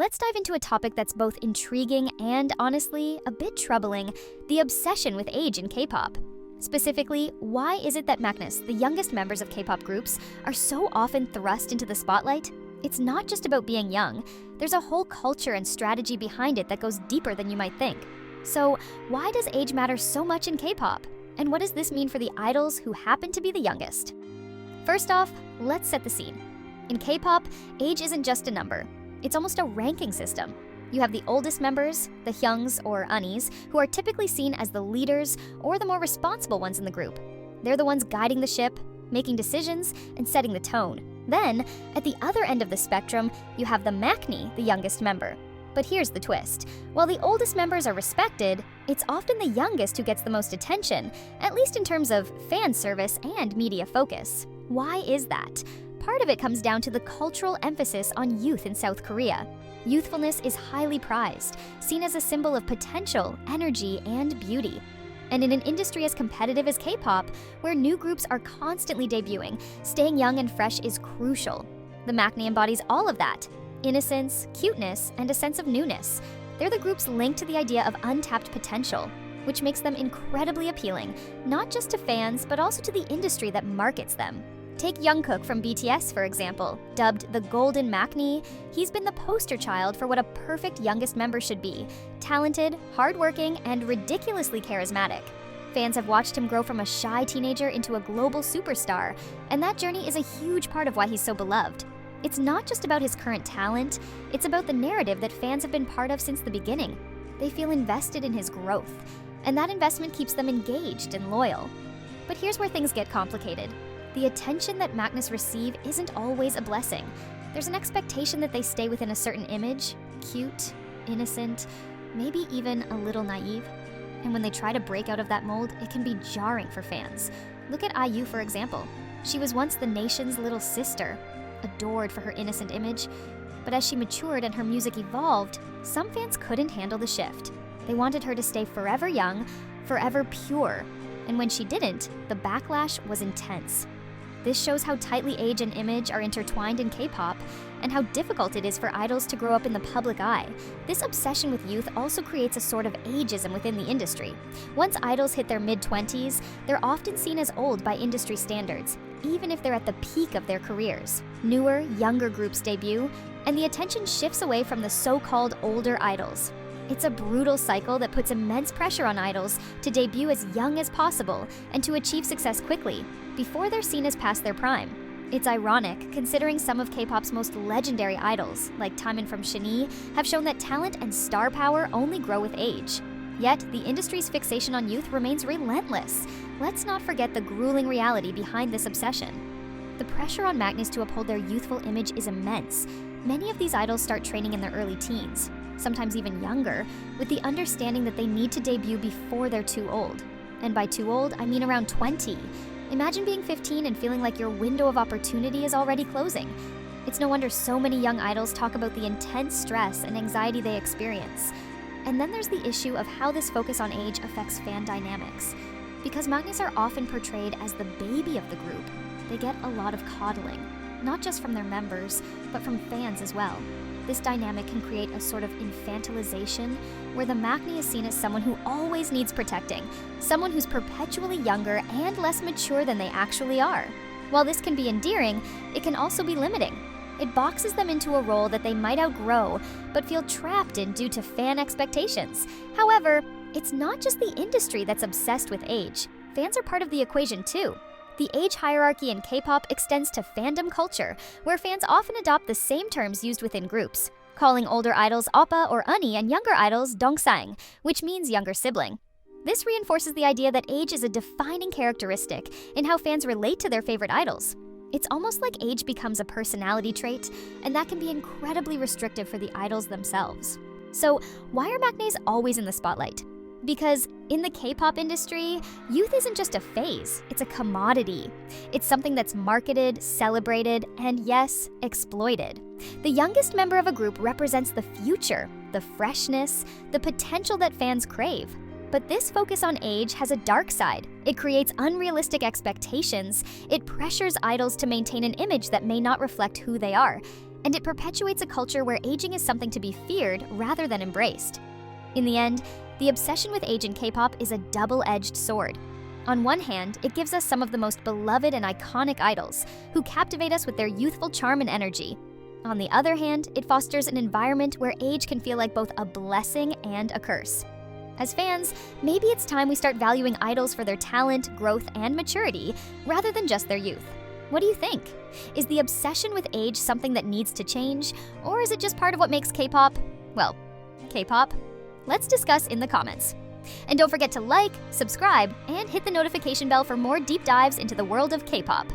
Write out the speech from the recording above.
let's dive into a topic that's both intriguing and, honestly, a bit troubling: the obsession with age in K-pop. Specifically, why is it that Maknae, the youngest members of K-pop groups, are so often thrust into the spotlight? It's not just about being young. There's a whole culture and strategy behind it that goes deeper than you might think. So, why does age matter so much in K-pop? And what does this mean for the idols who happen to be the youngest? First off, let's set the scene. In K-pop, age isn't just a number. It's almost a ranking system. You have the oldest members, the hyungs or unis, who are typically seen as the leaders or the more responsible ones in the group. They're the ones guiding the ship, making decisions, and setting the tone. Then, at the other end of the spectrum, you have the Maknae, the youngest member. But here's the twist. While the oldest members are respected, it's often the youngest who gets the most attention, at least in terms of fan service and media focus. Why is that? Part of it comes down to the cultural emphasis on youth in South Korea. Youthfulness is highly prized, seen as a symbol of potential, energy, and beauty. And in an industry as competitive as K-pop, where new groups are constantly debuting, staying young and fresh is crucial. The Maknae embodies all of that: innocence, cuteness, and a sense of newness. They're the group's link to the idea of untapped potential, which makes them incredibly appealing, not just to fans, but also to the industry that markets them. Take Jungkook from BTS, for example. Dubbed the Golden Maknae, he's been the poster child for what a perfect youngest member should be: talented, hardworking, and ridiculously charismatic. Fans have watched him grow from a shy teenager into a global superstar, and that journey is a huge part of why he's so beloved. It's not just about his current talent, it's about the narrative that fans have been part of since the beginning. They feel invested in his growth, and that investment keeps them engaged and loyal. But here's where things get complicated. The attention that Maknae receive isn't always a blessing. There's an expectation that they stay within a certain image: cute, innocent, maybe even a little naive. And when they try to break out of that mold, it can be jarring for fans. Look at IU, for example. She was once the nation's little sister, adored for her innocent image. But as she matured and her music evolved, some fans couldn't handle the shift. They wanted her to stay forever young, forever pure. And when she didn't, the backlash was intense. This shows how tightly age and image are intertwined in K-pop, and how difficult it is for idols to grow up in the public eye. This obsession with youth also creates a sort of ageism within the industry. Once idols hit their mid-20s, they're often seen as old by industry standards, even if they're at the peak of their careers. Newer, younger groups debut, and the attention shifts away from the so-called older idols. It's a brutal cycle that puts immense pressure on idols to debut as young as possible and to achieve success quickly, before they're seen as past their prime. It's ironic, considering some of K-pop's most legendary idols, like Taemin from SHINee, have shown that talent and star power only grow with age. Yet, the industry's fixation on youth remains relentless. Let's not forget the grueling reality behind this obsession. The pressure on Maknae to uphold their youthful image is immense. Many of these idols start training in their early teens, sometimes even younger, with the understanding that they need to debut before they're too old. And by too old, I mean around 20. Imagine being 15 and feeling like your window of opportunity is already closing. It's no wonder so many young idols talk about the intense stress and anxiety they experience. And then there's the issue of how this focus on age affects fan dynamics. Because Maknae are often portrayed as the baby of the group, they get a lot of coddling, not just from their members, but from fans as well. This dynamic can create a sort of infantilization, where the Maknae is seen as someone who always needs protecting, someone who's perpetually younger and less mature than they actually are. While this can be endearing, it can also be limiting. It boxes them into a role that they might outgrow, but feel trapped in due to fan expectations. However, it's not just the industry that's obsessed with age. Fans are part of the equation too. The age hierarchy in K-pop extends to fandom culture, where fans often adopt the same terms used within groups, calling older idols oppa or uni and younger idols dongsang, which means younger sibling. This reinforces the idea that age is a defining characteristic in how fans relate to their favorite idols. It's almost like age becomes a personality trait, and that can be incredibly restrictive for the idols themselves. So, why are Maknae always in the spotlight? Because in the K-pop industry, youth isn't just a phase, it's a commodity. It's something that's marketed, celebrated, and yes, exploited. The youngest member of a group represents the future, the freshness, the potential that fans crave. But this focus on age has a dark side. It creates unrealistic expectations, it pressures idols to maintain an image that may not reflect who they are, and it perpetuates a culture where aging is something to be feared rather than embraced. In the end, the obsession with age in K-pop is a double-edged sword. On one hand, it gives us some of the most beloved and iconic idols who captivate us with their youthful charm and energy. On the other hand, it fosters an environment where age can feel like both a blessing and a curse. As fans, maybe it's time we start valuing idols for their talent, growth, and maturity rather than just their youth. What do you think? Is the obsession with age something that needs to change, or is it just part of what makes K-pop, well, K-pop? Let's discuss in the comments. And don't forget to like, subscribe, and hit the notification bell for more deep dives into the world of K-pop.